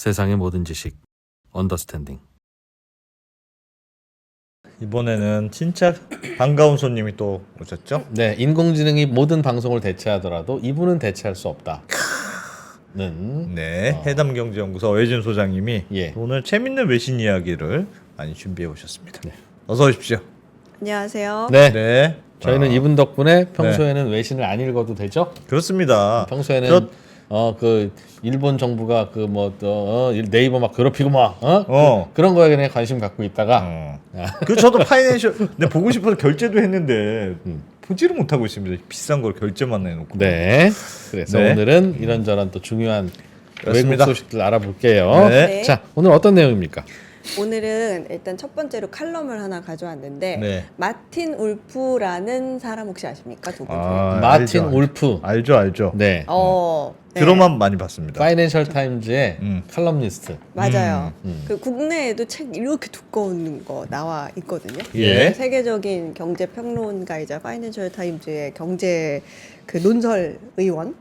세상의 모든 지식 언더스탠딩. 이번에는 진짜 반가운 손님이 또 오셨죠? 네, 인공지능이 모든 방송을 대체하더라도 이분은 대체할 수 없다. 는 네, 해담경제연구소 어혜진 소장님이 예. 오늘 재밌는 외신 이야기를 많이 준비해 오셨습니다. 네. 어서 오십시오. 안녕하세요. 네, 네, 저희는 이분 덕분에 평소에는 외신을 안 읽어도 되죠? 그렇습니다. 평소에는 그 일본 정부가 그 뭐 네이버 막 괴롭히고 막 그런 거에 그냥 관심 갖고 있다가 그 저도 파이낸셜 근데 보고 싶어서 결제도 했는데 보지를 못하고 있습니다. 비싼 걸 결제만 해놓고. 네, 그래서 네. 오늘은 이런저런 또 중요한 그렇습니다. 외국 소식들 알아볼게요. 네. 자, 오늘 어떤 내용입니까? 오늘은 일단 첫 번째로 칼럼을 하나 가져왔는데 네. 마틴 울프라는 사람 혹시 아십니까? 두 분. 마틴 울프. 알죠. 네. 네. 드라마만 많이 봤습니다. 파이낸셜 타임즈의 음. 칼럼니스트. 맞아요. 음. 그 국내에도 책 이렇게 두꺼운 거 나와 있거든요. 예. 세계적인 경제 평론가이자 파이낸셜 타임즈의 경제 그 논설 의원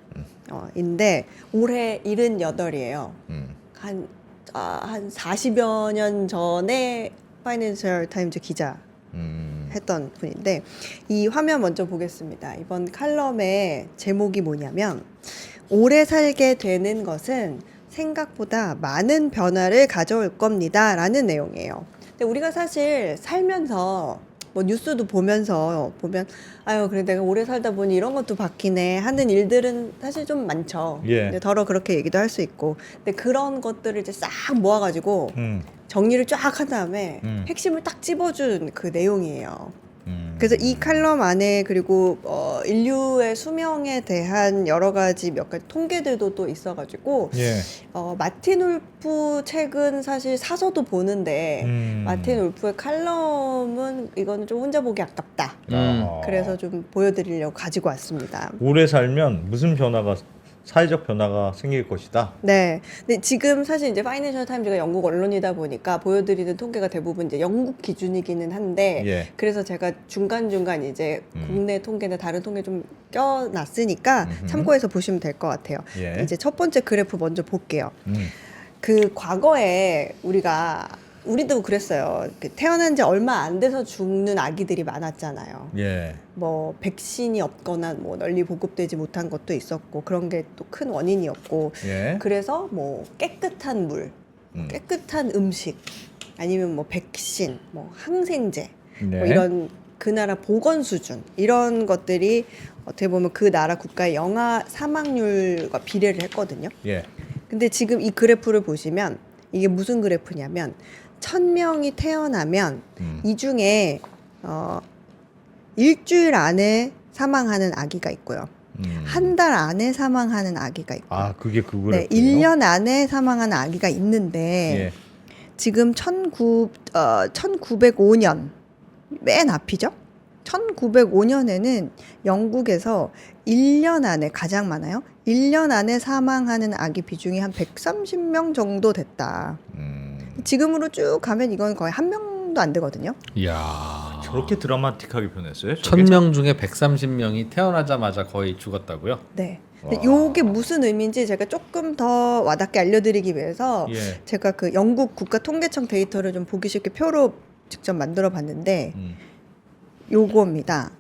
인데 올해 78이에요. 한 40여 년 전에 파이낸셜 타임즈 기자 했던 분인데 이 화면 먼저 보겠습니다. 이번 칼럼의 제목이 뭐냐면 오래 살게 되는 것은 생각보다 많은 변화를 가져올 겁니다 라는 내용이에요. 근데 우리가 사실 살면서 뭐 뉴스도 보면 아유 그래 내가 오래 살다 보니 이런 것도 바뀌네 하는 일들은 사실 좀 많죠. 예. 근데 더러 그렇게 얘기도 할 수 있고 근데 그런 것들을 이제 싹 모아가지고 음. 정리를 쫙 한 다음에 핵심을 딱 찝어준 그 내용이에요. 그래서 이 칼럼 안에 그리고 인류의 수명에 대한 여러 가지 몇 가지 통계들도 또 있어가지고 예. 마틴 울프 책은 사실 사서도 보는데 마틴 울프의 칼럼은 이거는 좀 혼자 보기 아깝다. 그래서 좀 보여드리려고 가지고 왔습니다. 오래 살면 무슨 변화가 사회적 변화가 생길 것이다. 네. 근데 지금 사실 이제 파이낸셜 타임즈가 영국 언론이다 보니까 보여드리는 통계가 대부분 이제 영국 기준이기는 한데 예. 그래서 제가 중간중간 이제 국내 통계나 다른 통계 좀 껴놨으니까 참고해서 보시면 될 것 같아요. 예. 이제 첫 번째 그래프 먼저 볼게요. 그 과거에 우리도 그랬어요. 그 태어난 지 얼마 안 돼서 죽는 아기들이 많았잖아요. 예. 뭐 백신이 없거나 뭐 널리 보급되지 못한 것도 있었고 그런 게 또 큰 원인이었고 예. 그래서 뭐 깨끗한 물, 깨끗한 음식 아니면 뭐 백신, 뭐 항생제 네. 뭐 이런 그 나라 보건 수준 이런 것들이 어떻게 보면 그 나라 국가의 영아 사망률과 비례를 했거든요. 예. 근데 지금 이 그래프를 보시면 이게 무슨 그래프냐면 1000명이 태어나면 이 중에 일주일 안에 사망하는 아기가 있고요. 한 달 안에 사망하는 아기가 있고. 아, 그게 그 네, 그래프예요? 1년 안에 사망하는 아기가 있는데 예. 지금 1905년 맨 앞이죠. 1905년에는 영국에서 1년 안에 가장 많아요. 1년 안에 사망하는 아기 비중이 한 130명 정도 됐다. 지금으로 쭉 가면 이건 거의 한 명도 안 되거든요. 이야. 저렇게 드라마틱하게 변했어요? 저게? 1000명 중에 130명이 태어나자마자 거의 죽었다고요? 네. 근데 요게 무슨 의미인지 제가 조금 더 와닿게 알려드리기 위해서 예. 제가 그 영국 국가통계청 데이터를 좀 보기 쉽게 표로 직접 만들어 봤는데 요겁니다.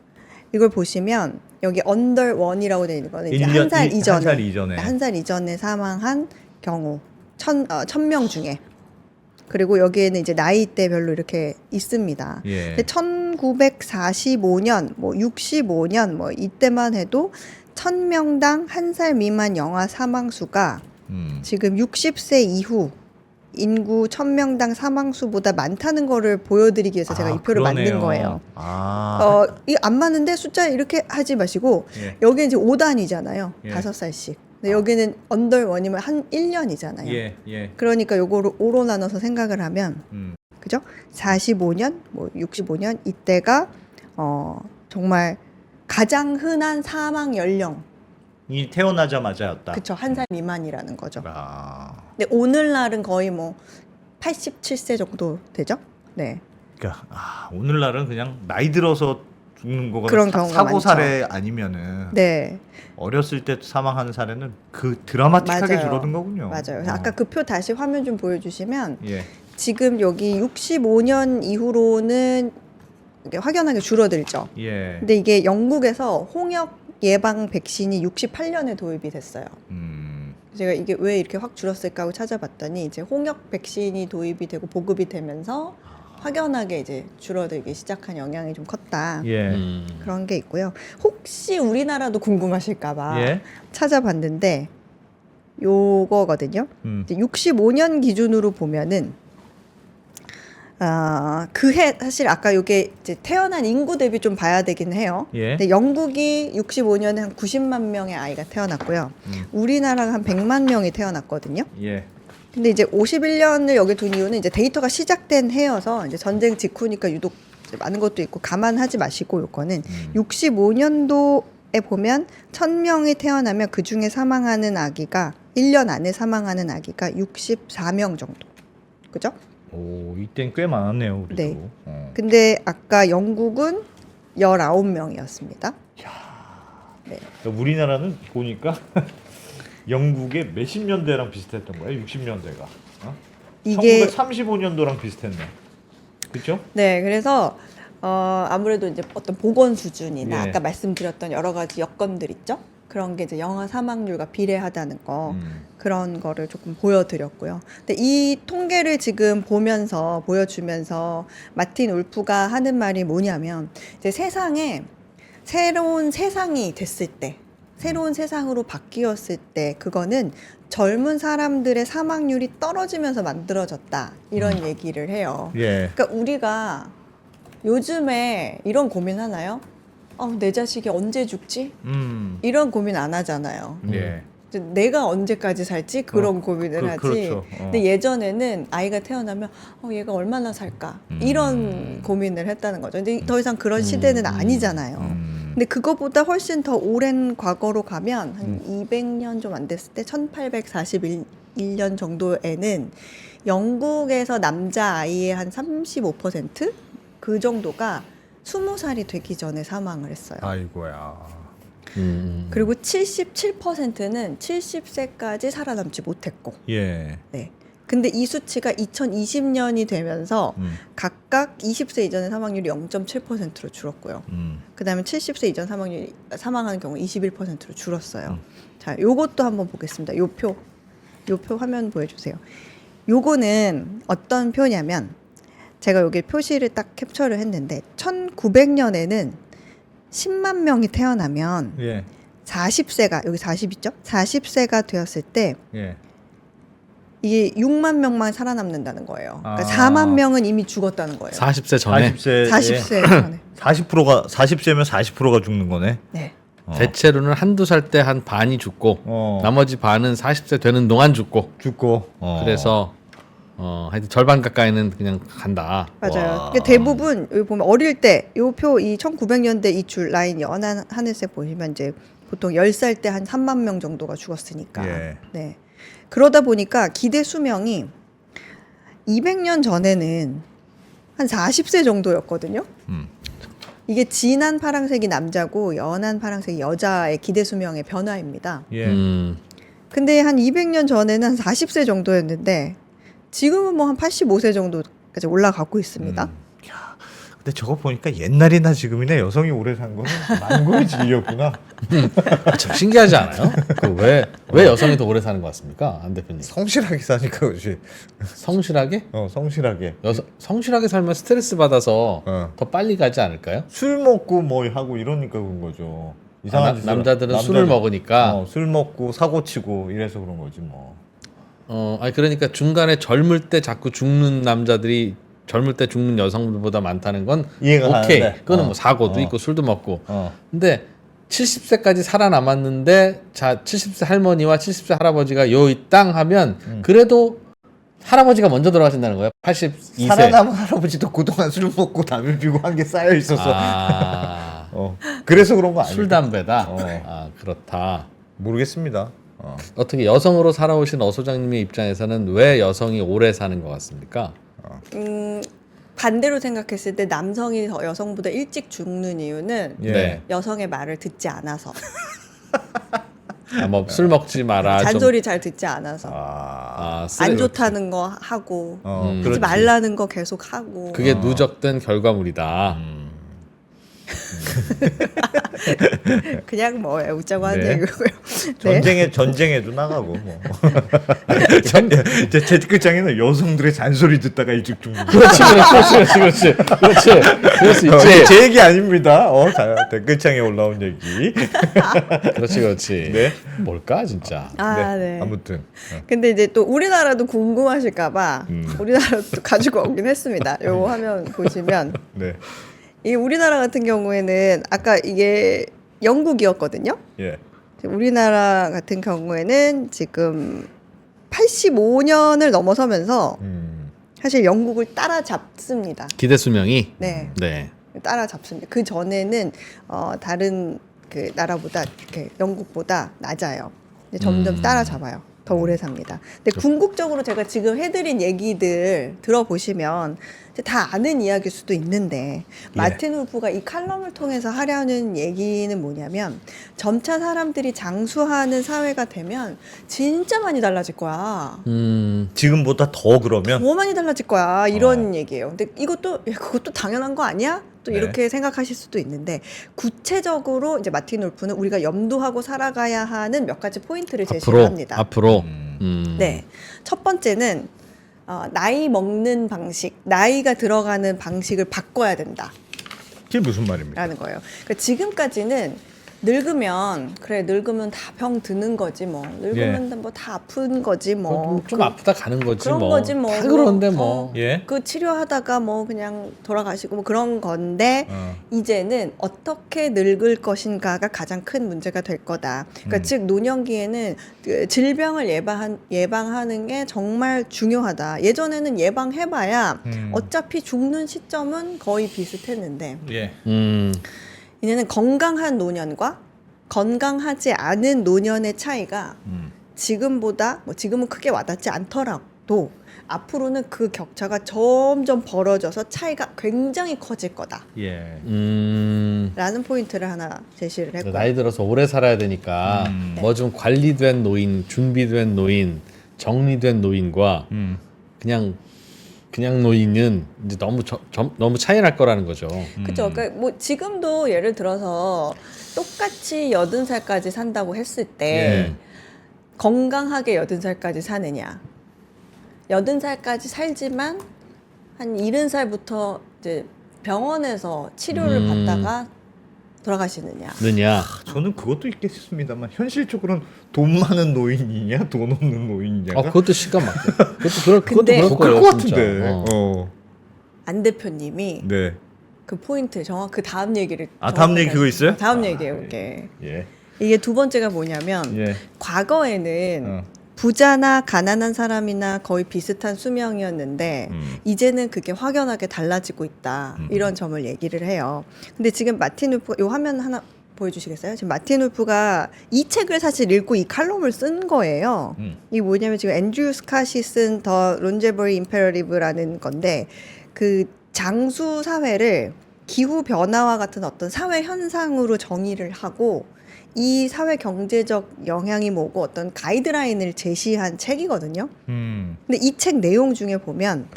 이걸 보시면 여기 under 1이라고 되어 있는 거는 이제 한 살 이전에 한 살 이전에 사망한 경우 1000명 중에 그리고 여기에는 이제 나이대별로 이렇게 있습니다. 예. 근데 1945년, 뭐 65년 뭐 이때만 해도 1000명당 한 살 미만 영아 사망 수가 지금 60세 이후 인구 1000명당 사망 수보다 많다는 거를 보여드리기 위해서 제가 이 표를 그러네요. 만든 거예요. 아. 이게 안 맞는데 숫자 이렇게 하지 마시고 예. 여기 이제 5단이잖아요. 예. 5살씩. 근데 여기는 under 1이면 한 1년이잖아요. 예. 예. 그러니까 요거를 5로 나눠서 생각을 하면 그죠? 45년, 뭐 65년 이때가 정말 가장 흔한 사망 연령. 이 태어나자마자였다. 그쵸? 한 살 미만이라는 거죠. 아. 근데 오늘날은 거의 뭐 87세 정도 되죠? 네. 그러니까 오늘날은 그냥 나이 들어서 죽는 거가 그런 경우가 사고 많죠. 사례 아니면은 네. 어렸을 때 사망하는 사례는 그 드라마틱하게 맞아요. 줄어든 거군요. 맞아요. 그래서 아까 그 표 다시 화면 좀 보여주시면 예. 지금 여기 65년 이후로는 이게 확연하게 줄어들죠. 예. 근데 이게 영국에서 홍역 예방 백신이 68년에 도입이 됐어요. 제가 이게 왜 이렇게 확 줄었을까 하고 찾아봤더니 이제 홍역 백신이 도입이 되고 보급이 되면서 확연하게 이제 줄어들기 시작한 영향이 좀 컸다. 예. 그런 게 있고요. 혹시 우리나라도 궁금하실까봐 예. 찾아봤는데 요거거든요. 이제 65년 기준으로 보면은 그해 사실 아까 요게 이제 태어난 인구 대비 좀 봐야 되긴 해요. 예. 근데 영국이 65년에 한 90만 명의 아이가 태어났고요. 우리나라가 한 100만 명이 태어났거든요. 예. 근데 이제 51년을 여기 둔 이유는 이제 데이터가 시작된 해여서 이제 전쟁 직후니까 유독 이제 많은 것도 있고 감안하지 마시고 요거는 65년도에 보면 1000명이 태어나면 그 중에 사망하는 아기가 1년 안에 사망하는 아기가 64명 정도. 그죠? 오, 이땐 꽤 많았네요, 우리도. 네. 근데 아까 영국은 19명이었습니다. 네. 우리나라는 보니까 영국의 몇십 년대랑 비슷했던 거예요. 60년대가. 이게 1935년도랑 비슷했네. 그렇죠? 네, 그래서 아무래도 이제 어떤 보건 수준이나 예. 아까 말씀드렸던 여러 가지 여건들 있죠. 그런 게 이제 영아 사망률과 비례하다는 거 그런 거를 조금 보여드렸고요. 근데 이 통계를 지금 보면서 보여주면서 마틴 울프가 하는 말이 뭐냐면 이제 세상에 새로운 세상이 됐을 때, 새로운 세상으로 바뀌었을 때 그거는 젊은 사람들의 사망률이 떨어지면서 만들어졌다 이런 얘기를 해요. 예. 그러니까 우리가 요즘에 이런 고민하나요? 내 자식이 언제 죽지? 이런 고민 안 하잖아요. 예. 이제 내가 언제까지 살지? 그런 고민을 하지. 그렇죠. 근데 예전에는 아이가 태어나면 얘가 얼마나 살까? 이런 고민을 했다는 거죠. 근데 더 이상 그런 시대는 아니잖아요. 근데 그거보다 훨씬 더 오랜 과거로 가면 한 200년 좀 안 됐을 때 1841년 정도에는 영국에서 남자 아이의 한 35% 그 정도가 20살이 되기 전에 사망을 했어요. 아이고야. 그리고 77%는 70세까지 살아남지 못했고. 예. 네. 근데 이 수치가 2020년이 되면서 각각 20세 이전의 사망률이 0.7%로 줄었고요. 그다음에 70세 이전 사망하는 경우 21%로 줄었어요. 자, 요것도 한번 보겠습니다. 요 표 화면 보여주세요. 요거는 어떤 표냐면 제가 여기 표시를 딱 캡처를 했는데 1900년에는 10만 명이 태어나면 예. 40세가 여기 40 있죠? 40세가 되었을 때 예. 이게 6만 명만 살아남는다는 거예요. 그러니까 아. 4만 명은 이미 죽었다는 거예요. 40세 전에 40세 전에. 40%가 40세면 40%가 죽는 거네. 네. 대체로는 한두 살 때 한 반이 죽고 나머지 반은 40세 되는 동안 죽고 죽고. 그래서 하여튼 절반 가까이는 그냥 간다. 맞아요. 그러니까 대부분 여기 보면 어릴 때 요 표 이 1900년대 이 줄 라인 연한 하늘색 보시면 이제 보통 10살 때 한 3만 명 정도가 죽었으니까. 예. 네. 그러다 보니까 기대 수명이 200년 전에는 한 40세 정도였거든요. 이게 진한 파란색이 남자고 연한 파란색이 여자의 기대 수명의 변화입니다. 예. 근데 한 200년 전에는 한 40세 정도였는데 지금은 뭐 한 85세 정도까지 올라가고 있습니다. 근데 저거 보니까 옛날이나 지금이나 여성이 오래 산 거는 만국의 진리였구나. 참 신기하지 않아요? 왜 여성이 더 오래 사는 것 같습니까, 안 대표님? 성실하게 사니까 그렇지. 성실하게? 성실하게. 성실하게 살면 스트레스 받아서 어. 더 빨리 가지 않을까요? 술 먹고 뭐 하고 이러니까 그런 거죠. 이상한 짓을 남자들은 술을 먹으니까. 술 먹고 사고 치고 이래서 그런 거지 뭐. 아니 그러니까 중간에 젊을 때 자꾸 죽는 남자들이 젊을 때 죽는 여성들보다 많다는 건 이해가 오케이. 가는데. 그거는 뭐 사고도 있고 술도 먹고. 어. 근데 70세까지 살아남았는데 자 70세 할머니와 70세 할아버지가 요 이 땅 하면 그래도 할아버지가 먼저 돌아가신다는 거예요. 82세. 살아남은 할아버지도 그동안 술 먹고 담배 피고 한 게 쌓여 있어서. 그래서 그런 거 아니에요? 술 담배다. 그렇다. 모르겠습니다. 어떻게 여성으로 살아오신 어 소장님의 입장에서는 왜 여성이 오래 사는 것 같습니까? 반대로 생각했을 때 남성이 더 여성보다 일찍 죽는 이유는 예. 네. 여성의 말을 듣지 않아서 뭐 술 먹지 마라. 좀, 잔소리 잘 듣지 않아서 쓰레- 안 좋다는 거 하고 하지 그렇지. 말라는 거 계속 하고 그게 누적된 결과물이다. 그냥 뭐 웃자고 하는 네. 얘기고요. 네. 전쟁에도 나가고 뭐. 제 끝장에는 여성들의 잔소리 듣다가 일찍 죽는 거. 그렇지. 그럴 수 있지. 제 얘기 아닙니다. 자, 댓글창에 올라온 얘기. 그렇지. 네. 뭘까 진짜. 네. 아무튼. 근데 이제 또 우리나라도 궁금하실까봐 음. 우리나라도 가지고 오긴 했습니다. 요 화면 보시면 네. 이 우리나라 같은 경우에는 아까 이게 영국이었거든요. 예. 우리나라 같은 경우에는 지금 85년을 넘어서면서 사실 영국을 따라잡습니다. 기대 수명이. 네, 네. 따라잡습니다. 그 전에는 다른 그 나라보다 이렇게 영국보다 낮아요. 근데 점점 따라잡아요. 더 오래 삽니다. 근데 궁극적으로 제가 지금 해드린 얘기들 들어보시면 이제 다 아는 이야기일 수도 있는데 마틴 울프가 이 칼럼을 통해서 하려는 얘기는 뭐냐면 점차 사람들이 장수하는 사회가 되면 진짜 많이 달라질 거야. 지금보다 더 그러면 더 많이 달라질 거야. 이런 얘기예요. 근데 이것도 그것도 당연한 거 아니야? 또 네. 이렇게 생각하실 수도 있는데 구체적으로 이제 마틴 울프는 우리가 염두하고 살아가야 하는 몇 가지 포인트를 제시를 합니다. 앞으로. 네, 첫 번째는 나이 먹는 방식, 나이가 들어가는 방식을 바꿔야 된다라는 그게 무슨 말입니까? 거예요. 그러니까 지금까지는 늙으면 그래 늙으면 다 병 드는 거지 뭐 늙으면 뭐 다 아픈 거지 뭐 좀 아프다 가는 거지 그런 뭐. 거지 뭐. 다 그러는데 뭐. 예. 그 치료하다가 뭐 그냥 돌아가시고 뭐 그런 건데 이제는 어떻게 늙을 것인가가 가장 큰 문제가 될 거다. 그러니까 즉 노년기에는 그 질병을 예방하는 게 정말 중요하다. 예전에는 예방해봐야 어차피 죽는 시점은 거의 비슷했는데 예. 이제는 건강한 노년과 건강하지 않은 노년의 차이가 지금보다 뭐 지금은 크게 와닿지 않더라도 앞으로는 그 격차가 점점 벌어져서 차이가 굉장히 커질 거다. 예. 라는 포인트를 하나 제시를 했고 나이 들어서 오래 살아야 되니까 뭐 좀 관리된 노인, 준비된 노인, 정리된 노인과 그냥 노인은 이제 너무 차이 날 거라는 거죠. 그렇죠. 그러니까 뭐 지금도 예를 들어서 똑같이 80살까지 산다고 했을 때 예. 건강하게 80살까지 사느냐 80살까지 살지만 한 70살부터 이제 병원에서 치료를 받다가 돌아가시느냐 느냐. 저는 그것도 있겠습니다만 현실적으로는 돈 많은 노인이냐 돈 없는 노인이냐가 그것도 시간 맞고. 그것도 근데 그럴 더 거예요. 클 것 진짜. 같은데. 안 대표님이 네. 그 포인트 그 다음 얘기를 다음 얘기 그거 있어요? 다음 얘기예요. 이게 예. 이게 두 번째가 뭐냐면 예. 과거에는 부자나 가난한 사람이나 거의 비슷한 수명이었는데 이제는 그게 확연하게 달라지고 있다. 이런 점을 얘기를 해요. 근데 지금 마틴 울프가 이 화면 하나 보여주시겠어요? 지금 마틴 울프가 이 책을 사실 읽고 이 칼럼을 쓴 거예요. 이게 뭐냐면 지금 앤드류 스캇이 쓴 더 론제버리 임페러티브라는 건데 그 장수 사회를 기후 변화와 같은 어떤 사회 현상으로 정의를 하고 이 사회 경제적 영향이 뭐고 어떤 가이드라인을 제시한 책이거든요. 근데 이 책 내용 중에 보면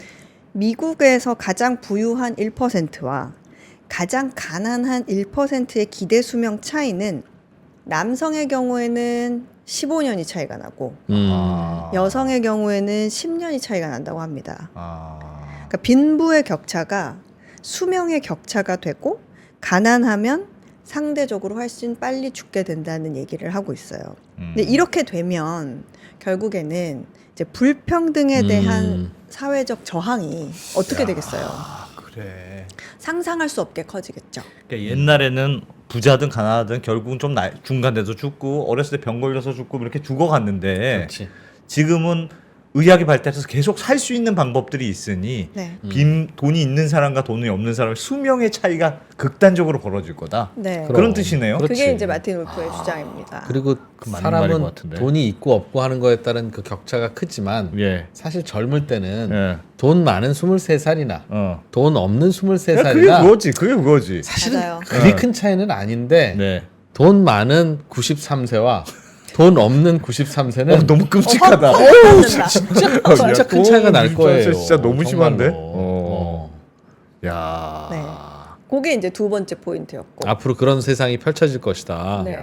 미국에서 가장 부유한 1%와 가장 가난한 1%의 기대 수명 차이는 남성의 경우에는 15년이 차이가 나고 여성의 경우에는 10년이 차이가 난다고 합니다. 그러니까 빈부의 격차가 수명의 격차가 되고 가난하면 상대적으로 훨씬 빨리 죽게 된다는 얘기를 하고 있어요. 근데 이렇게 되면 결국에는 이제 불평등에 대한 사회적 저항이 어떻게 되겠어요? 그래. 상상할 수 없게 커지겠죠. 그러니까 옛날에는 부자든 가난하든 결국은 좀 중간 돼서 죽고 어렸을 때 병 걸려서 죽고 이렇게 죽어갔는데 그렇지. 지금은 의학이 발달해서 계속 살 수 있는 방법들이 있으니 네. 돈이 있는 사람과 돈이 없는 사람 수명의 차이가 극단적으로 벌어질 거다. 네. 그런 뜻이네요. 그렇지. 그게 이제 마틴 울프의 주장입니다. 그리고 그 맞는 말인 것 사람은 같은데. 돈이 있고 없고 하는 거에 따른 그 격차가 크지만 예. 사실 젊을 때는 예. 돈 많은 23살이나 돈 없는 그게 23살이나 그거지. 그게 그거지. 사실은 맞아요. 그리 큰 차이는 아닌데 네. 돈 많은 93세와 돈 없는 93세는 너무 끔찍하다. 받는다. 진짜 큰 차이가 날 거예요. 진짜 너무 심한데. 정말로. 야. 네. 그게 이제 두 번째 포인트였고. 앞으로 그런 세상이 펼쳐질 것이다. 네.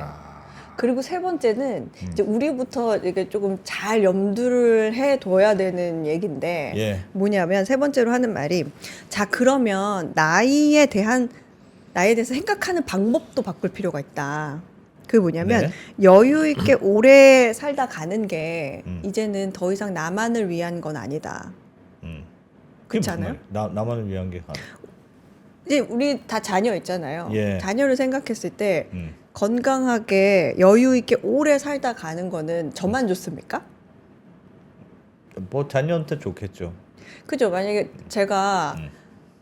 그리고 세 번째는 이제 우리부터 이게 조금 잘 염두를 해둬야 되는 얘기인데 예. 뭐냐면 세 번째로 하는 말이 자 그러면 나이에 대해서 생각하는 방법도 바꿀 필요가 있다. 그게 뭐냐면 네. 여유 있게 오래 살다 가는 게 음. 이제는 더 이상 나만을 위한 건 아니다. 그렇지 않아요? 나만을 위한 게 이제 우리 다 자녀 있잖아요. 예. 자녀를 생각했을 때 건강하게 여유 있게 오래 살다 가는 거는 저만 좋습니까? 뭐 자녀한테 좋겠죠. 그죠? 만약에 제가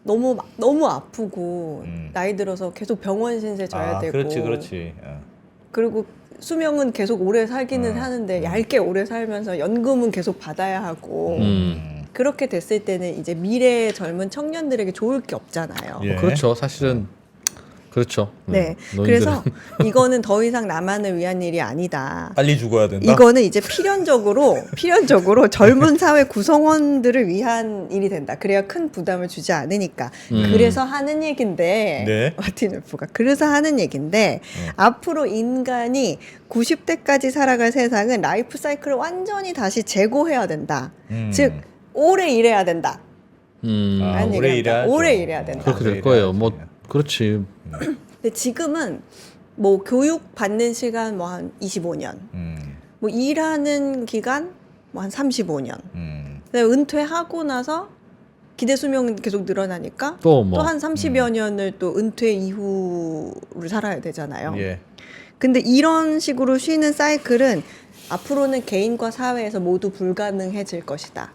너무 아프고 나이 들어서 계속 병원 신세 져야 되고 그렇지. 그리고 수명은 계속 오래 살기는 하는데 얇게 오래 살면서 연금은 계속 받아야 하고 그렇게 됐을 때는 이제 미래의 젊은 청년들에게 좋을 게 없잖아요. 예. 그렇죠. 사실은 그렇죠. 네. 노인들은. 그래서 이거는 더 이상 나만을 위한 일이 아니다. 빨리 죽어야 된다. 이거는 이제 필연적으로 젊은 사회 구성원들을 위한 일이 된다. 그래야 큰 부담을 주지 않으니까. 그래서 하는 얘긴데 네. 마틴 울프가 그래서 하는 얘긴데 앞으로 인간이 90대까지 살아갈 세상은 라이프 사이클을 완전히 다시 재고해야 된다. 즉 오래 일해야 된다. 라는 오래 얘기를 합니다. 일해야죠. 오래 일해야 된다. 그렇게 될 거예요. 뭐 그렇지. 근데 지금은 뭐 교육 받는 시간 뭐 한 25년, 뭐 일하는 기간 뭐 한 35년. 은퇴하고 나서 기대 수명은 계속 늘어나니까 또 뭐. 또 한 30여 년을 또 은퇴 이후를 살아야 되잖아요. 예. 근데 이런 식으로 쉬는 사이클은 앞으로는 개인과 사회에서 모두 불가능해질 것이다.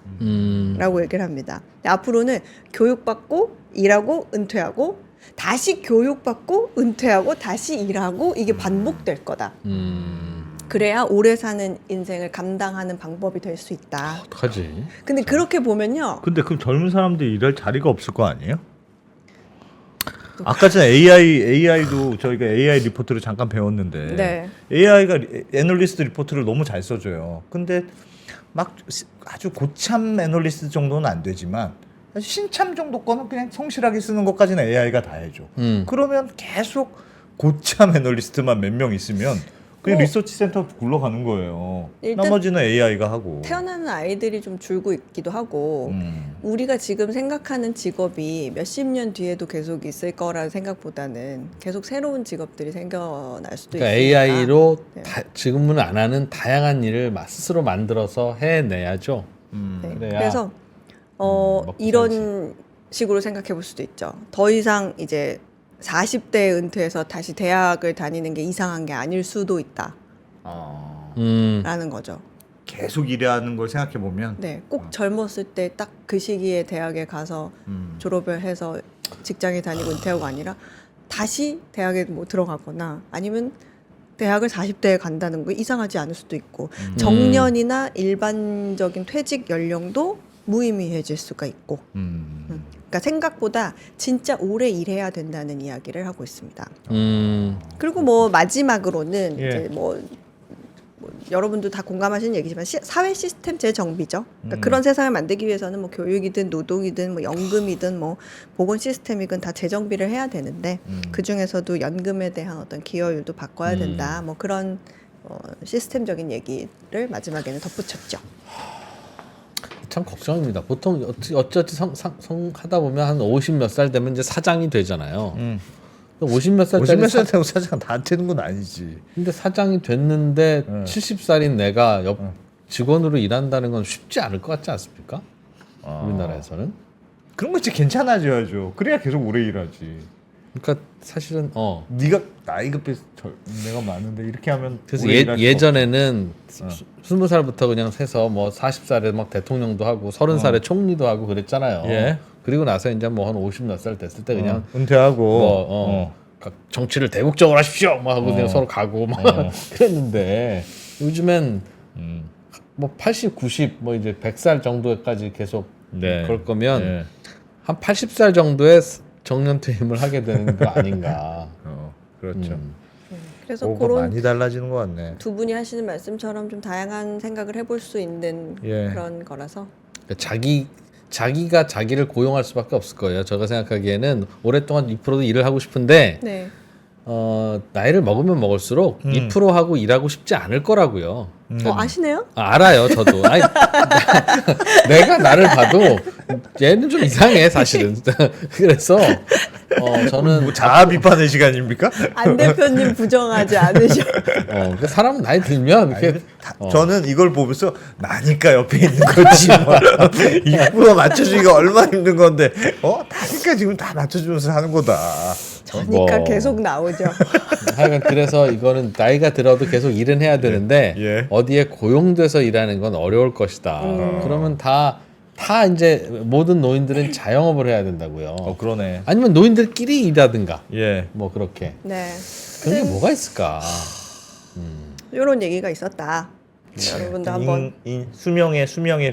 라고 얘기를 합니다. 앞으로는 교육받고 일하고 은퇴하고 다시 교육받고 은퇴하고 다시 일하고 이게 반복될 거다. 그래야 오래 사는 인생을 감당하는 방법이 될 수 있다. 어떡하지? 근데 그렇게 보면요. 근데 그럼 젊은 사람들이 일할 자리가 없을 거 아니에요? 아까 전에 AI도 저희가 AI 리포트를 잠깐 배웠는데 네. AI가 애널리스트 리포트를 너무 잘 써줘요. 근데 막 아주 고참 애널리스트 정도는 안 되지만 신참 정도 거는 그냥 성실하게 쓰는 것까지는 AI가 다 해줘. 그러면 계속 고참 애널리스트만 몇 명 있으면 그냥 리서치 센터 굴러가는 거예요. 일단 나머지는 AI가 하고. 태어나는 아이들이 좀 줄고 있기도 하고 우리가 지금 생각하는 직업이 몇십 년 뒤에도 계속 있을 거라는 생각보다는 계속 새로운 직업들이 생겨날 수도 그러니까 있으니까. AI로 네. 지금은 안 하는 다양한 일을 스스로 만들어서 해내야죠. 네. 그래야 그래서 먹고 이런 식으로 생각해 볼 수도 있죠. 더 이상 이제 40대 은퇴해서 다시 대학을 다니는 게 이상한 게 아닐 수도 있다. 라는 거죠. 계속 일하는 걸 생각해 보면 네, 꼭 젊었을 때 딱 그 시기에 대학에 가서 졸업을 해서 직장에 다니고 은퇴하고 아니라 다시 대학에 뭐 들어가거나 아니면 대학을 40대에 간다는 거 이상하지 않을 수도 있고 정년이나 일반적인 퇴직 연령도 무의미해질 수가 있고 그러니까 생각보다 진짜 오래 일해야 된다는 이야기를 하고 있습니다. 그리고 뭐 마지막으로는 예. 이제 뭐 여러분도 다 공감하시는 얘기지만 사회 시스템 재정비죠. 그러니까 그런 세상을 만들기 위해서는 뭐 교육이든 노동이든 뭐 연금이든 뭐 보건 시스템이든 다 재정비를 해야 되는데 그 중에서도 연금에 대한 어떤 기여율도 바꿔야 된다. 뭐 그런 시스템적인 얘기를 마지막에는 덧붙였죠. 참 걱정입니다. 보통 어찌어찌 하다 보면 한 50 몇 살 되면 이제 사장이 되잖아요. 50 몇 살짜리 50 몇 살 되고 사장 다 되는 건 아니지. 근데 사장이 됐는데 70살인 내가 옆 직원으로 일한다는 건 쉽지 않을 것 같지 않습니까? 우리나라에서는. 그런 거 진짜 괜찮아져야죠. 그래야 계속 오래 일하지. 그러니까 사실은 네가 나이가 내가 많은데 이렇게 하면 그래서 오래 일할 수가 예전에는 20살부터 그냥 세서 뭐 40살에 막 대통령도 하고 30살에 총리도 하고 그랬잖아요. 예. 그리고 나서 이제 뭐 한 50 몇 살 됐을 때 그냥 은퇴하고 뭐 각 정치를 대국적으로 하십시오. 막 하고 그냥 서로 가고 막 그랬는데 요즘엔 뭐 80, 90, 뭐 이제 100살 정도까지 계속 네. 그럴 거면 네. 한 80살 정도에 정년 퇴임을 하게 되는 거 아닌가. 그렇죠. 그래서 뭐가 그런 많이 달라지는 것 같네. 두 분이 하시는 말씀처럼 좀 다양한 생각을 해볼 수 있는 예. 그런 거라서 그러니까 자기가 자기를 고용할 수밖에 없을 거예요. 제가 생각하기에는 오랫동안 2%도 일을 하고 싶은데 네. 나이를 먹으면 먹을수록 2%하고 일하고 싶지 않을 거라고요. 아시네요? 알아요, 저도. 아니, 내가 나를 봐도 얘는 좀 이상해, 사실은. 그래서 저는 뭐 자아 비판의 시간입니까? 안 대표님 부정하지 않으셔. 그 사람은 나이 들면 이렇게 저는 이걸 보면서 나니까 옆에 있는 거지. 2% 맞춰주기가 얼마나 힘든 건데 나니까 지금 다 맞춰주면서 하는 거다. 저니까 뭐. 계속 나오죠. 하여간 그래서 이거는 나이가 들어도 계속 일은 해야 되는데 예. 어디에 고용돼서 일하는 건 어려울 것이다. 그러면 다 이제 모든 노인들은 자영업을 해야 된다고요. 그러네. 아니면 노인들끼리 일하든가 예. 뭐 그렇게 네. 그런 게 뭐가 있을까? 이런 얘기가 있었다. 여러분도 한번 수명의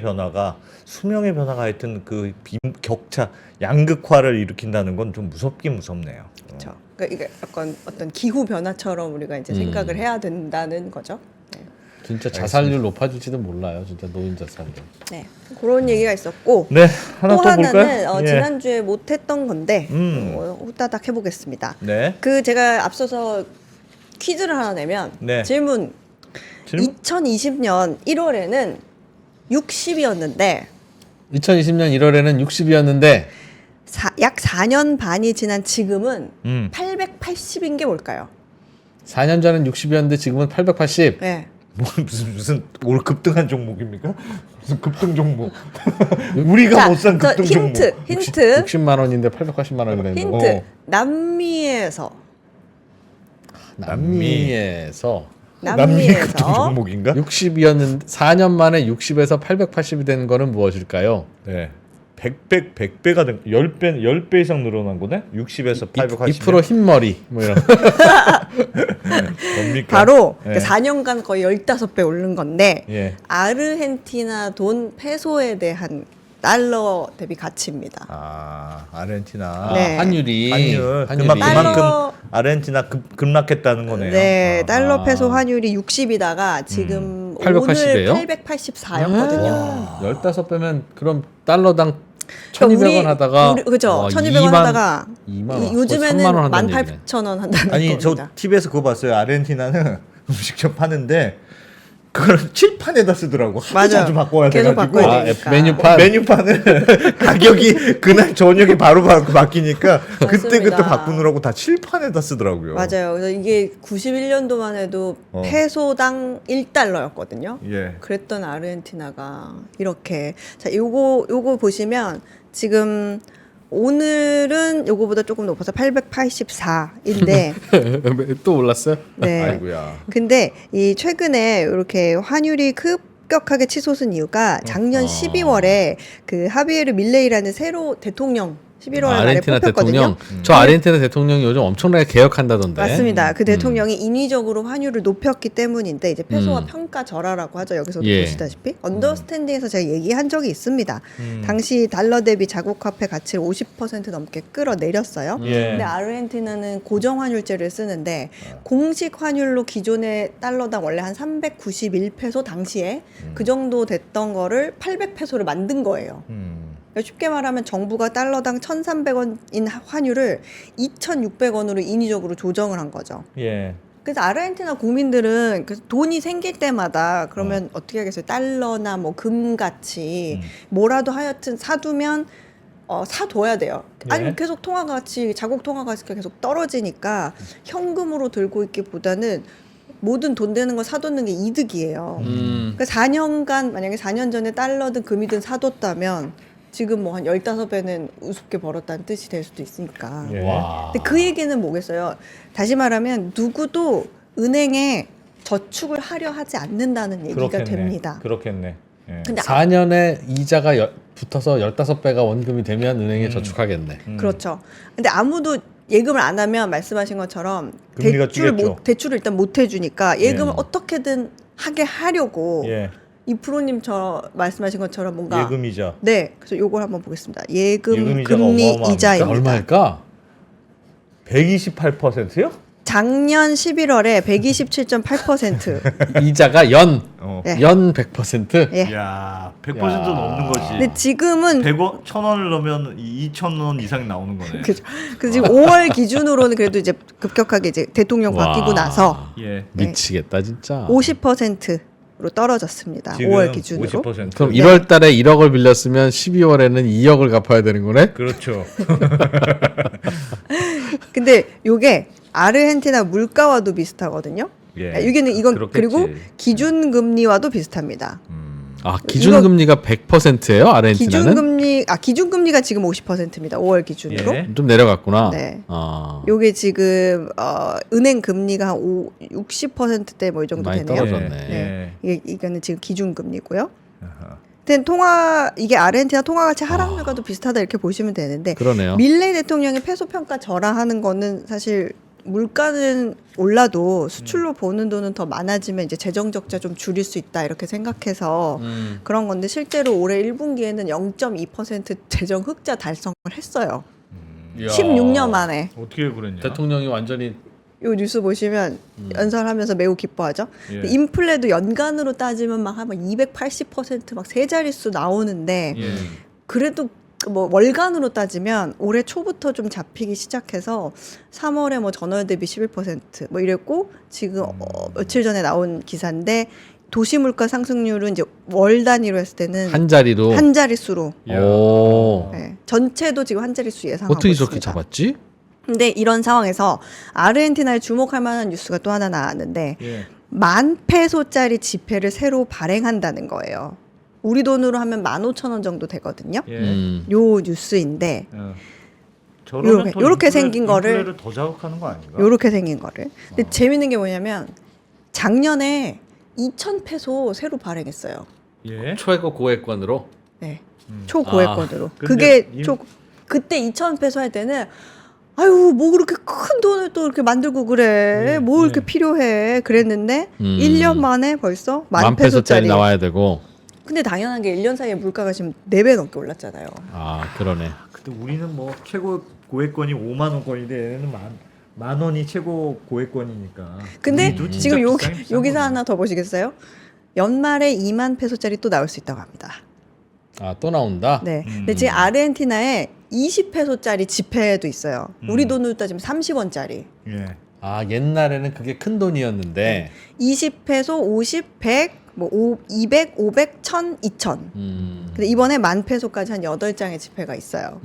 변화가 하여튼 그 격차 양극화를 일으킨다는 건 좀 무섭긴 무섭네요. 그렇죠. 그러니까 이게 약간 어떤 기후 변화처럼 우리가 이제 생각을 해야 된다는 거죠. 네. 진짜 자살률 높아질지도 몰라요. 진짜 노인 자살률. 네. 그런 얘기가 있었고 네, 하나 또 또 하나는 볼까요? 예. 지난주에 못했던 건데 후다닥 해보겠습니다. 네. 그 제가 앞서서 퀴즈를 하나 내면 네. 질문 2020년 1월에는 60이었는데 2020년 1월에는 60이었는데 약 4년 반이 지난 지금은 음. 880인 게 뭘까요? 4년 전엔 60이었는데 지금은 880. 네. 무슨 올 급등한 종목입니까? 무슨 급등 종목? 우리가 못 산 급등 종목. 힌트 60만 원인데 880만 원이라는 거. 힌트 남미에서 남미에서 남미 급등 종목인가? 60이었는데 4년 만에 60에서 880이 된 거는 무엇일까요? 네. 100배가 된 10배 이상 늘어난 거네? 60에서 880. 2% 흰머리 뭐 이런. 뭡니까? 바로 예. 4년간 거의 15배 오른 건데 예. 아르헨티나 돈 페소에 대한 달러 대비 가치입니다. 아르헨티나. 네. 환율이 그만큼 달러- 아르헨티나 급락했다는 거네요. 네, 아. 달러 페소 환율이 60이다가 지금 880 이에요? 오늘 884였거든요. 15배면 그럼 달러당 1,200원 하다가 그죠? 1,200원 하다가 2만 원, 요즘에는 3만 원 한다는 얘기네. 18,000원 한다는 아니 겁니다. 저 TV에서 그거 봤어요. 아르헨티나는 음식점 파는데 그걸 칠판에다 쓰더라고. 하도 맞아. 자주 바꿔야 계속 돼가지고. 바꿔야 되니까. 메뉴판. 메뉴판을 가격이 그날 저녁에 바로 바뀌니까 그때 맞습니다. 바꾸느라고 다 칠판에다 쓰더라고요. 맞아요. 그래서 이게 91년도만 해도 페소당 1달러였거든요. 예. 그랬던 아르헨티나가 이렇게 자, 요거 보시면 지금 오늘은 요거보다 조금 높아서 884인데 또 올랐어요? 네. 아이고야. 근데 이 최근에 이렇게 환율이 급격하게 치솟은 이유가 작년 12월에 그 하비에르 밀레이라는 새로 대통령 11월 말에 아르헨티나 뽑혔거든요. 대통령. 저 아르헨티나 대통령이 요즘 엄청나게 개혁한다던데. 맞습니다. 그 대통령이 인위적으로 환율을 높였기 때문인데 이제 페소가 음. 평가절하라고 하죠. 여기서도 예. 보시다시피 언더스탠딩에서 제가 얘기한 적이 있습니다. 당시 달러 대비 자국 화폐 가치를 50% 넘게 끌어내렸어요. 예. 근데 아르헨티나는 고정 환율제를 쓰는데 공식 환율로 기존의 달러당 원래 한 391페소 당시에 그 정도 됐던 거를 800페소를 만든 거예요. 그러니까 쉽게 말하면 정부가 달러당 1,300원인 환율을 2,600원으로 인위적으로 조정을 한 거죠. 예. 그래서 아르헨티나 국민들은 그래서 돈이 생길 때마다 그러면 어떻게 하겠어요? 달러나 뭐 금같이 뭐라도 하여튼 사두면 사둬야 돼요. 아니면 계속 통화 가치, 자국 통화 가치가 계속 떨어지니까 현금으로 들고 있기보다는 모든 돈 되는 걸 사두는 게 이득이에요. 그러니까 4년간 만약에 4년 전에 달러든 금이든 사뒀다면 지금 뭐 한 15배는 우습게 벌었다는 뜻이 될 수도 있으니까. 예. 와. 근데 그 얘기는 뭐겠어요? 다시 말하면 누구도 은행에 저축을 하려 하지 않는다는 얘기가 그렇겠네. 됩니다. 그렇겠네. 예. 근데 4년에 이자가 붙어서 15배가 원금이 되면 은행에 저축하겠네. 그렇죠. 근데 아무도 예금을 안 하면 말씀하신 것처럼 금리가 뛰겠죠. 대출을 일단 못 해주니까 예금을 예. 어떻게든 하게 하려고 예. 이 프로님 저 말씀하신 것처럼 뭔가 예금이자 네, 그래서 요걸 한번 보겠습니다. 예금 예금이자가 금리 어마어마합니까? 이자입니다. 얼마일까? 128%요? 작년 11월에 127.8%. 이자가 연 예. 100%. 예. 야, 100% 야. 넘는 거지. 근데 지금은 100원, 1,000원을 넣으면 2,000원 이상 나오는 거네. 그죠. 그래서 지금 5월 기준으로는 그래도 이제 급격하게 이제 대통령 바뀌고 와. 나서 예. 미치겠다 진짜. 50%로 떨어졌습니다. 지금 5월 기준으로. 50%. 그럼 1월 달에 1억을 빌렸으면 12월에는 2억을 갚아야 되는 거네? 그렇죠. 근데 요게 아르헨티나 물가와도 비슷하거든요. 예. 여기는 이건 그렇겠지. 그리고 기준 금리와도 비슷합니다. 아, 기준금리가 100%예요? 아르헨티나는? 기준 금리가 지금 50%입니다. 5월 기준으로. 예. 좀 내려갔구나. 네. 아. 요게 지금 은행 금리가 한 60%대 뭐 이 정도 많이 되네요. 떨어졌네. 네. 이거는 지금 기준 금리고요. 아하. 근데 이게 아르헨티나 통화 가치 하락률과도 비슷하다 이렇게 보시면 되는데 그러네요. 밀레이 대통령이 페소 평가 절하하는 거는 사실 물가는 올라도 수출로 버는 돈은 더 많아지면 이제 재정 적자 좀 줄일 수 있다 이렇게 생각해서 그런 건데 실제로 올해 1분기에는 0.2% 재정 흑자 달성을 했어요. 이야. 16년 만에. 어떻게 그랬냐? 대통령이 완전히 요 뉴스 보시면 연설하면서 매우 기뻐하죠. 예. 근데 인플레도 연간으로 따지면 막 한 280%막 세 자릿수 나오는데 예. 그래도 뭐 월간으로 따지면 올해 초부터 좀 잡히기 시작해서 3월에 뭐 전월 대비 11%뭐 이랬고 지금 며칠 전에 나온 기사인데 도시 물가 상승률은 이제 월 단위로 했을 때는 한 자리로. 한 자릿수로 오. 네, 전체도 지금 한 자릿수 예상하고 어떻게 있습니다. 저렇게 잡았지? 근데 이런 상황에서 아르헨티나에 주목할 만한 뉴스가 또 하나 나왔는데 예. 10,000페소짜리 지폐를 새로 발행한다는 거예요. 우리 돈으로 하면 15,000원 정도 되거든요. 예. 요 뉴스인데 어. 저러면 요렇게- 더 요렇게 생긴 거를- 인플레를 더 자극하는 거 아닌가? 요렇게 생긴 거를. 근데 재밌는 게 뭐냐면 작년에 2,000페소 새로 발행했어요. 예. 최고 고액권으로. 네. 초고액권으로. 근데 그게 이- 그때 2,000페소 할 때는 아유 뭐 그렇게 큰 돈을 또 이렇게 만들고 그래. 뭐 이렇게 필요해. 그랬는데 1년 만에 벌써 10,000페소짜리. 나와야 되고. 근데 당연한 게 1년 사이에 물가가 지금 4배 넘게 올랐잖아요. 아, 그러네. 근데 우리는 뭐 최고 고액권이 5만 원권인데 얘네는 만 원이 최고 고액권이니까. 근데 우리도 진짜 지금 비싼 요 기사 거네. 하나 더 보시겠어요? 연말에 2만 페소짜리 또 나올 수 있다고 합니다. 아, 또 나온다? 네. 근데 지금 아르헨티나에 20페소짜리 지폐도 있어요. 우리 돈으로 따지면 30원짜리. 예. 아, 옛날에는 그게 큰 돈이었는데. 20페소, 50, 100, 뭐 200, 500, 1000, 2000. 근데 이번에 10,000페소까지 한 8장의 지폐가 있어요.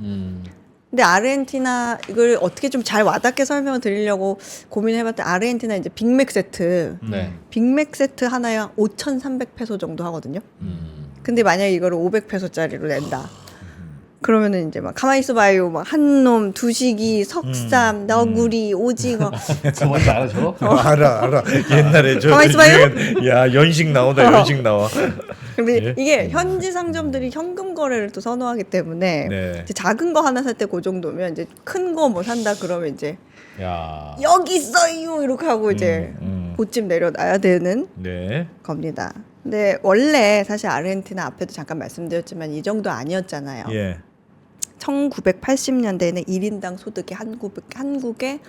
근데 아르헨티나 이걸 어떻게 좀 잘 와닿게 설명을 드리려고 고민해봤더니 아르헨티나 이제 빅맥 세트. 네. 빅맥 세트 하나에 5,300페소 정도 하거든요. 근데 만약에 이거를 500페소짜리로 낸다. 그러면은 이제 막 가만히 있어봐요. 막 한놈, 두식이, 석삼, 너구리, 오징어. 저 뭔지 알아, 저거? 알아. 옛날에 저 가만히 있어봐요. 야, 연식 나온다. 연식 나와. 근데 예? 이게 현지 상점들이 현금 거래를 또 선호하기 때문에 네. 이제 작은 거 하나 살 때 그 정도면 이제 큰 거 뭐 산다 그러면 이제 야. 여기 있어요 이렇게 하고 이제 보집 내려놔야 되는 네. 겁니다. 근데 원래 사실 아르헨티나 앞에도 잠깐 말씀드렸지만 이 정도 아니었잖아요. 예. 1980년대에는 1인당 소득이 한국의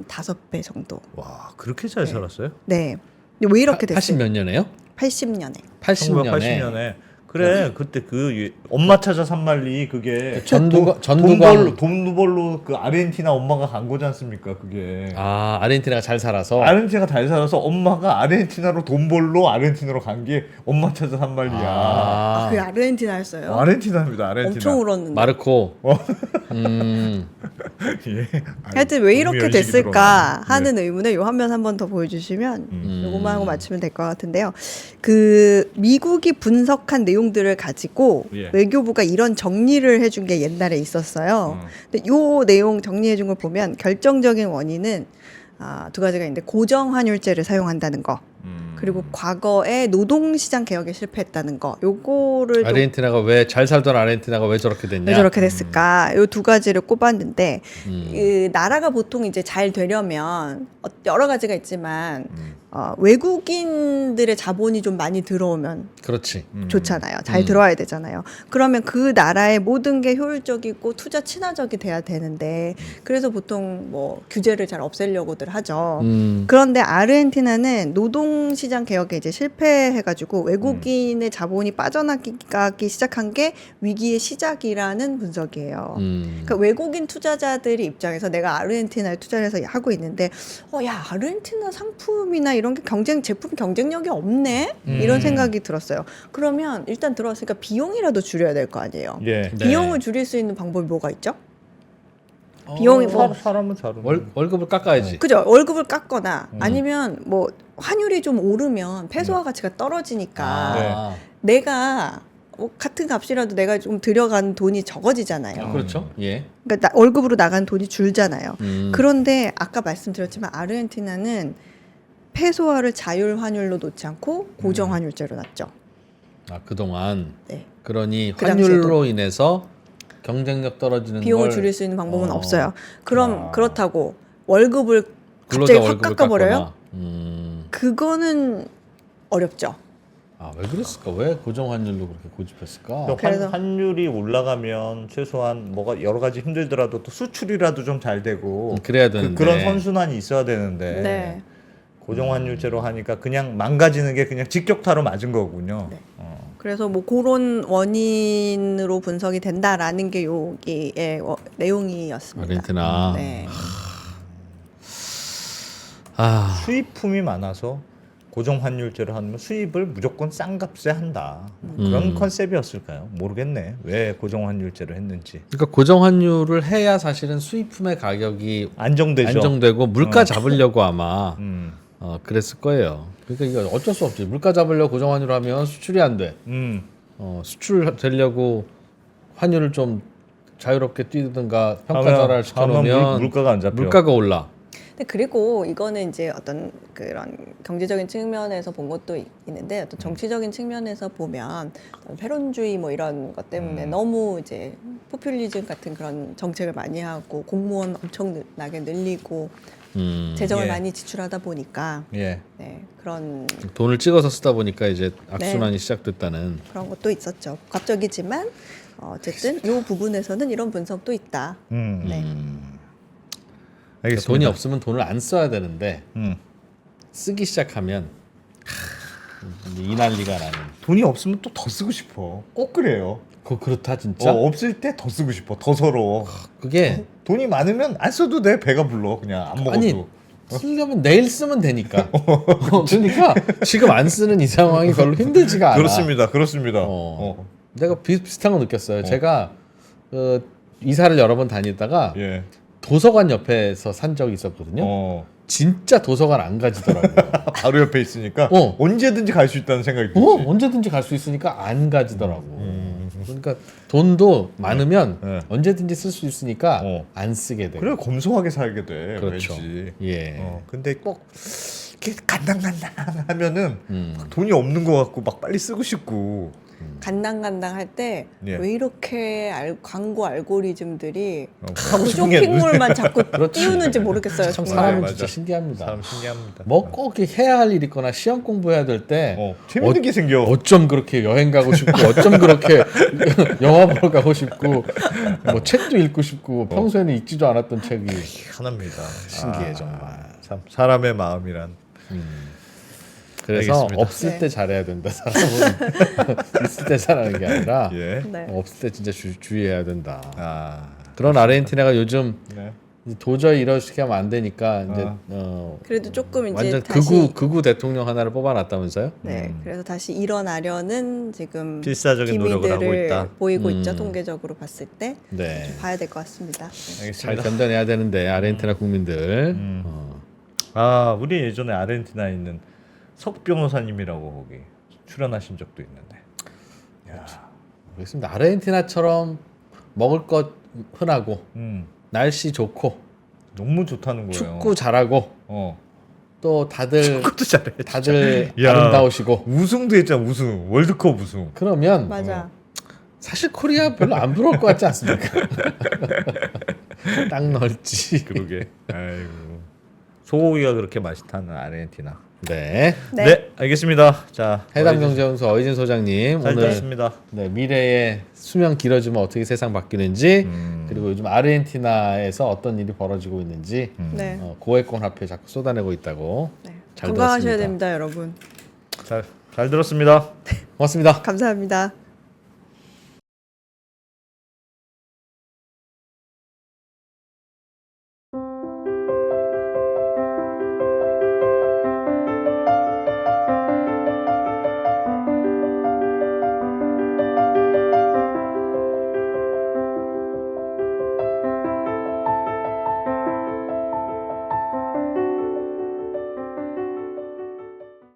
5배 정도. 와, 그렇게 잘 살았어요? 네. 근데 왜 이렇게 됐어요? 80 몇 년에요? 80년에. 80년에. 1980년에. 그래, 그때 그 엄마 찾아 산말리 그게 전두광- 돈벌로 그 아르헨티나 엄마가 간 거지 않습니까? 그게. 아, 아르헨티나가 잘 살아서. 아르헨티나가 잘 살아서 엄마가 아르헨티나로 돈 벌러 아르헨티나로 간 게 엄마 찾아 산말리야. 아, 그게 아르헨티나였어요? 아르헨티나입니다. 아르헨티나. 엄청 울었는데. 마르코. 예. 하여튼 왜 이렇게 음료연식이 됐을까 들어가네. 하는 의문에 요 화면 한번 더 보여주시면 요것만 하고 맞추면 될 것 같은데요. 그 미국이 분석한 내용 내용들을 가지고 예. 외교부가 이런 정리를 해준 게 옛날에 있었어요. 근데 요 내용 정리해준 걸 보면 결정적인 원인은 두 가지가 있는데 고정 환율제를 사용한다는 거. 그리고 과거에 노동시장 개혁에 실패했다는 거. 요거를 좀 아르헨티나가 왜 잘 살던 아르헨티나가 왜 저렇게 됐냐? 왜 저렇게 됐을까? 요 두 가지를 꼽았는데 음. 그 나라가 보통 이제 잘 되려면 여러 가지가 있지만 외국인들의 자본이 좀 많이 들어오면 그렇지. 좋잖아요. 잘 들어와야 되잖아요. 그러면 그 나라의 모든 게 효율적이고 투자 친화적이 돼야 되는데 그래서 보통 뭐 규제를 잘 없애려고들 하죠. 그런데 아르헨티나는 노동시장 개혁에 이제 실패해가지고 외국인의 자본이 빠져나가기 시작한 게 위기의 시작이라는 분석이에요. 그러니까 외국인 투자자들이 입장에서 내가 아르헨티나에 투자를 해서 하고 있는데 야 아르헨티나 상품이나 이런 게 제품 경쟁력이 없네 이런 생각이 들었어요. 그러면 일단 들어왔으니까 비용이라도 줄여야 될 거 아니에요. 예. 네. 비용을 줄일 수 있는 방법이 뭐가 있죠? 비용이 뭐 사람은 다른. 월급을 깎아야지. 그죠? 월급을 깎거나 아니면 뭐 환율이 좀 오르면 페소화 가치가 떨어지니까 아, 내가 같은 값이라도 내가 좀 들여간 돈이 적어지잖아요. 그렇죠. 예. 그러니까 월급으로 나간 돈이 줄잖아요. 음. 그런데 아까 말씀드렸지만 아르헨티나는 페소화를 자율 환율로 놓지 않고 고정 환율제로 놨죠. 그동안 네. 그러니 그 환율로 인해서 경쟁력 떨어지는 비용을 걸 줄일 수 있는 방법은 어. 없어요. 그럼 그렇다고 월급을 근로자 갑자기 확 월급을 깎아버려요? 깎거나. 그거는 어렵죠. 왜 그랬을까? 왜 고정 환율로 그렇게 고집했을까? 그래서- 환율이 올라가면 최소한 뭐가 여러 가지 힘들더라도 또 수출이라도 좀 잘 되고 그래야 되는데. 그런 선순환이 있어야 되는데 네. 고정 환율제로 하니까 그냥 망가지는 게 그냥 직격타로 맞은 거군요. 네. 그래서 뭐 그런 원인으로 분석이 된다라는 게 여기의 내용이었습니다. 아르헨티나. 네. 수입품이 많아서 고정 환율제로 하면 수입을 무조건 싼 값에 한다. 그런 컨셉이었을까요? 모르겠네. 왜 고정 환율제로 했는지. 그러니까 고정 환율을 해야 사실은 수입품의 가격이 안정되죠. 안정되고 물가 잡으려고 아마 음. 그랬을 거예요. 그러니까 이거 어쩔 수 없지. 물가 잡으려고 고정 환율을 하면 수출이 안 돼. 수출 되려고 환율을 좀 자유롭게 뛰든가 평가절하를 시켜놓으면 물가가 안 잡혀. 물가가 올라. 근데 그리고 이거는 이제 어떤 그런 경제적인 측면에서 본 것도 있는데 어떤 정치적인 측면에서 보면 패론주의 뭐 이런 것 때문에 너무 이제 포퓰리즘 같은 그런 정책을 많이 하고 공무원 엄청나게 늘리고 재정을 예. 많이 지출하다 보니까 예. 네, 그런 돈을 찍어서 쓰다 보니까 이제 악순환이 시작됐다는. 그런 것도 있었죠. 갑자기지만 어쨌든 이 부분에서는 이런 분석도 있다. 네. 그러니까 알겠습니다. 돈이 없으면 돈을 안 써야 되는데 음. 쓰기 시작하면 이 난리가 나는. 돈이 없으면 또 더 쓰고 싶어. 꼭 그래요. 그렇다 진짜. 없을 때 더 쓰고 싶어. 더 서러워. 그게 돈이 많으면 안 써도 돼. 배가 불러. 그냥 안 먹어도. 아니 쓰려면 내일 쓰면 되니까. 그러니까 지금 안 쓰는 이 상황이 별로 힘들지가 않아. 그렇습니다. 그렇습니다. 내가 비슷한 거 느꼈어요. 제가 이사를 여러 번 다니다가 예. 도서관 옆에서 산 적이 있었거든요. 진짜 도서관 안 가지더라고요. 바로 옆에 있으니까 언제든지 갈 수 있다는 생각이 들지. 언제든지 갈 수 있으니까 안 가지더라고. 그러니까 돈도 많으면 네. 언제든지 쓸 수 있으니까 안 쓰게 돼. 그래 검소하게 살게 돼. 그렇죠. 왠지. 예. 근데 꼭 이렇게 간당간당 하면은 막 돈이 없는 것 같고 막 빨리 쓰고 싶고. 간당간당 할 때 왜 예. 이렇게 광고 알고리즘들이 하고 싶은 게 쇼핑몰만 자꾸 그렇지. 띄우는지 모르겠어요. 참 정말. 사람은 맞아. 진짜 신기합니다. 사람 신기합니다. 뭐 꼭 해야 할 일 있거나 시험 공부해야 될 때 재밌는 게 생겨. 어쩜 그렇게 여행 가고 싶고 어쩜 그렇게 영화 보러 가고 싶고 뭐 책도 읽고 싶고 평소에는 읽지도 않았던 책이 하나입니다. 신기해 정말. 참 사람의 마음이란. 그래서 알겠습니다. 없을 네. 때 잘해야 된다. 사람은 있을 때 잘하는 게 아니라 예. 네. 없을 때 진짜 주의해야 된다. 그런 그렇습니다. 아르헨티나가 요즘 네. 도저히 이렇게 하면 안 되니까 이제 그래도 조금 이제 완전 다시 극우 대통령 하나를 뽑아놨다면서요? 네, 그래서 다시 일어나려는 지금 필사적인 노력을 하고 기미들을 있다. 보이고 있죠. 통계적으로 봤을 때 네. 좀 봐야 될 것 같습니다. 잘 알겠습니다. 견뎌내야 되는데 아르헨티나 국민들. 우리 예전에 아르헨티나에 있는 석 변호사님이라고 거기 출연하신 적도 있는데. 모르겠습니다. 아르헨티나처럼 먹을 것 흔하고 음. 날씨 좋고 너무 좋다는 거예요. 축구 잘하고 어. 또 다들 축구도 잘해. 다들 야. 아름다우시고 우승도 했잖아. 우승. 월드컵 우승. 그러면 맞아. 사실 코리아 별로 안 부러울 것 같지 않습니까? 땅 넓지. 그러게. 아이고. 소고기가 그렇게 맛있다는 아르헨티나. 네. 네. 네, 알겠습니다. 자, 해담경제연구소 어이진 소장님 잘 오늘 들었습니다. 네, 미래에 수명 길어지면 어떻게 세상 바뀌는지 음. 그리고 요즘 아르헨티나에서 어떤 일이 벌어지고 있는지 네. 고액권 화폐 자꾸 쏟아내고 있다고 네. 잘 건강하셔야 들었습니다. 됩니다, 여러분. 잘 들었습니다. 고맙습니다. 감사합니다.